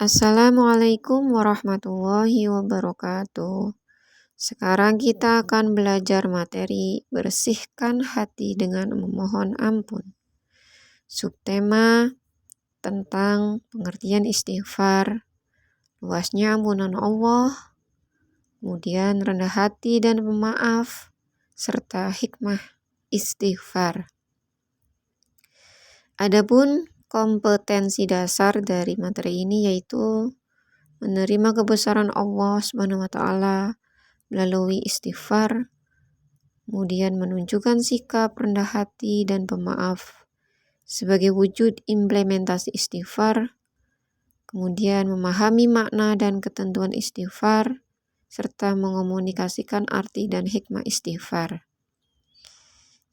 Assalamualaikum warahmatullahi wabarakatuh. Sekarang kita akan belajar materi bersihkan hati dengan memohon ampun. Subtema tentang pengertian istighfar, luasnya ampunan Allah, kemudian rendah hati dan pemaaf, serta hikmah istighfar. Adapun kompetensi dasar dari materi ini yaitu menerima kebesaran Allah Subhanahu wa taala melalui istighfar, kemudian menunjukkan sikap rendah hati dan pemaaf sebagai wujud implementasi istighfar, kemudian memahami makna dan ketentuan istighfar, serta mengomunikasikan arti dan hikmah istighfar.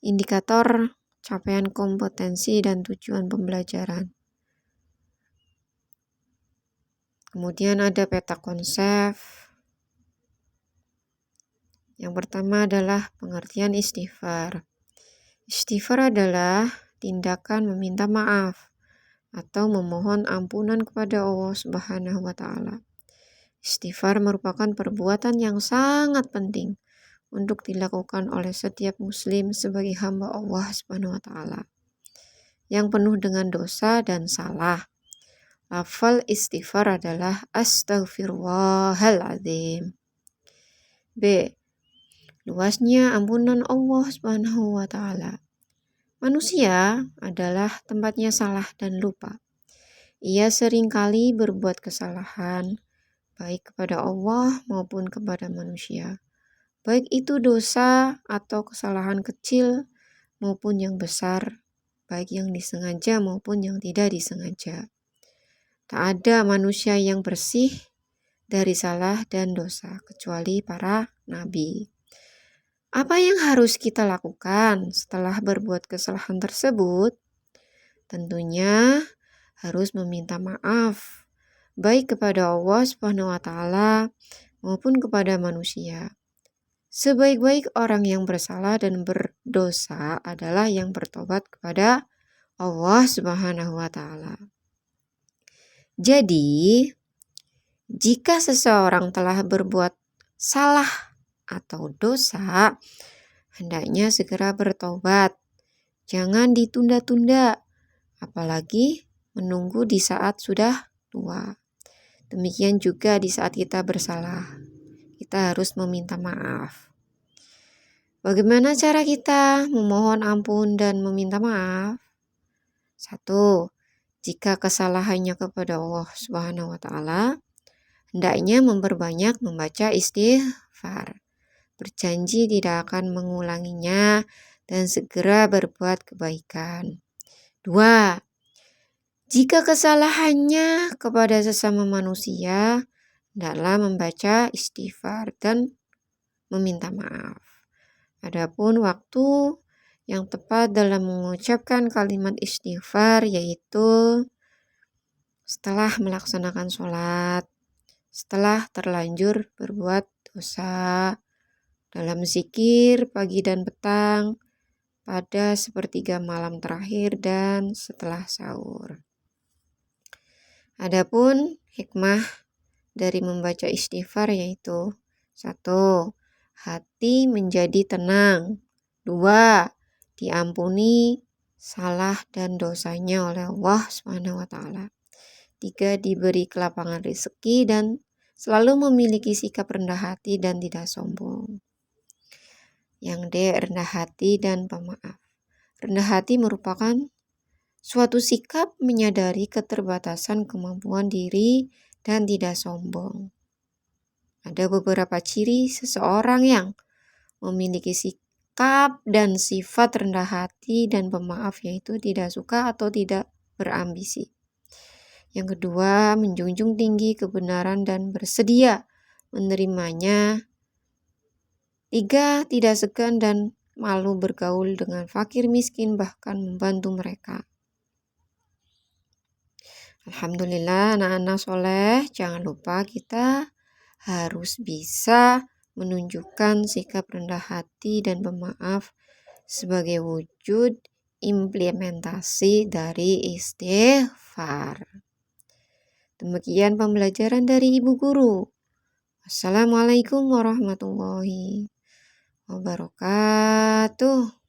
Indikator capaian kompetensi dan tujuan pembelajaran. Kemudian ada peta konsep. Yang pertama adalah pengertian istighfar. Istighfar adalah tindakan meminta maaf atau memohon ampunan kepada Allah Subhanahu wa taala. Istighfar merupakan perbuatan yang sangat penting untuk dilakukan oleh setiap muslim sebagai hamba Allah Subhanahu wa taala yang penuh dengan dosa dan salah. Lafal istighfar adalah astaghfirullahaladzim. B. Luasnya ampunan Allah Subhanahu wa taala. Manusia adalah tempatnya salah dan lupa. Ia seringkali berbuat kesalahan, baik kepada Allah maupun kepada manusia. Baik itu dosa atau kesalahan kecil maupun yang besar, baik yang disengaja maupun yang tidak disengaja. Tak ada manusia yang bersih dari salah dan dosa, kecuali para nabi. Apa yang harus kita lakukan setelah berbuat kesalahan tersebut? Tentunya harus meminta maaf, baik kepada Allah Subhanahu wa taala maupun kepada manusia. Sebaik-baik orang yang bersalah dan berdosa adalah yang bertobat kepada Allah Subhanahu wa taala. Jadi, jika seseorang telah berbuat salah atau dosa, hendaknya segera bertobat. Jangan ditunda-tunda, apalagi menunggu di saat sudah tua. Demikian juga di saat kita bersalah. Kita harus meminta maaf. Bagaimana cara kita memohon ampun dan meminta maaf? 1. Jika kesalahannya kepada Allah Subhanahu wa taala, hendaknya memperbanyak membaca istighfar. Berjanji tidak akan mengulanginya dan segera berbuat kebaikan. 2. Jika kesalahannya kepada sesama manusia, hendaklah membaca istighfar dan meminta maaf. Adapun waktu yang tepat dalam mengucapkan kalimat istighfar yaitu setelah melaksanakan sholat, setelah terlanjur berbuat dosa, dalam zikir pagi dan petang, pada sepertiga malam terakhir dan setelah sahur. Adapun hikmah dari membaca istighfar yaitu 1. Hati menjadi tenang. 2. Diampuni salah dan dosanya oleh Allah Subhanahu wa taala. 3. Diberi kelapangan rezeki dan selalu memiliki sikap rendah hati dan tidak sombong. Yang D. Rendah hati dan pemaaf. Rendah hati merupakan suatu sikap menyadari keterbatasan kemampuan diri dan tidak sombong. Ada beberapa ciri seseorang yang memiliki sikap dan sifat rendah hati dan pemaaf yaitu tidak suka atau tidak berambisi. Yang kedua, menjunjung tinggi kebenaran dan bersedia menerimanya. 3. Tidak segan dan malu bergaul dengan fakir miskin bahkan membantu mereka. Alhamdulillah anak-anak soleh, jangan lupa kita harus bisa menunjukkan sikap rendah hati dan pemaaf sebagai wujud implementasi dari istighfar. Demikian pembelajaran dari Ibu Guru. Assalamualaikum warahmatullahi wabarakatuh.